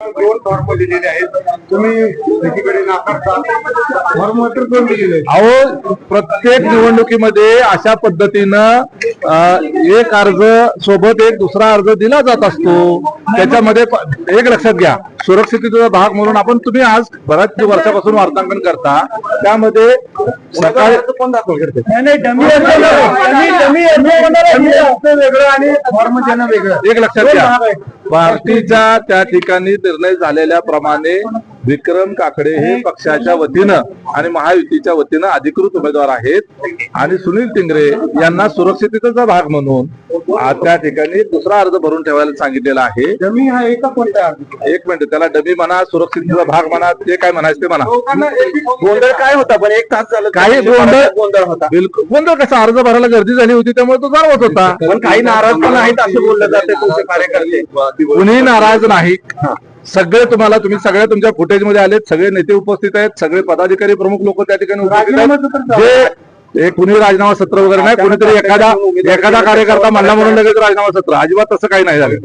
दोन फॉर्म दिलेले आहेत, तुम्ही एकीकडे नाकारता, फॉर्म मात्र दोन दिलेले आहेत. अहो, प्रत्येक निवडणुकीमध्ये अशा पद्धतीनं एक अर्ज सोबत एक दुसरा अर्ज दिला जात असतो. त्याच्यामध्ये एक लक्षात घ्या, सुरक्षिततेचा भाग म्हणून आपण तुम्ही आज बऱ्याच वर्षापासून वार्तांकन करता, त्यामध्ये सकाळी कोण दाखल करते? वेगळं आणि फॉर्म देणं वेगळं. एक लक्षात घ्या, पार्टीच्या त्या ठिकाणी निर्णय झालेल्या प्रमाणे विक्रम काकडे हे पक्षाच्या वतीनं आणि महायुतीच्या वतीनं अधिकृत उमेदवार आहेत आणि सुनील टिंगरे यांना सुरक्षिततेचा भाग म्हणून त्या ठिकाणी दुसरा अर्ज भरून ठेवायला सांगितलेला आहे. डमी हा एका कोणता? एक मिनिट, त्याला डमी म्हणा, सुरक्षिततेचा भाग म्हणा, ते काय म्हणायचं ते म्हणा. गोंधळ काय होता? पण एक तास झालं काही गोंधळ होता. बिलकुल गोंधळ कसा, अर्ज भरायला गर्दी झाली होती त्यामुळे तो जाणवत होता. पण काही नाराज पण आहेत असं बोललं जाते तुमचे कार्यकर्ते. कुणीही नाराज नाही. सगळे तुम्ही सगळे तुमच्या फुटेजमध्ये आलेत, सगळे नेते उपस्थित आहेत, सगळे पदाधिकारी प्रमुख लोक त्या ठिकाणी उपस्थित आहेत. जे कुणी राजीनामा सत्र वगैरे नाही, कुणीतरी एखादा कार्यकर्ता म्हणला म्हणून लगेच राजीनामा सत्र, अजिबात तसं काही नाही झालं.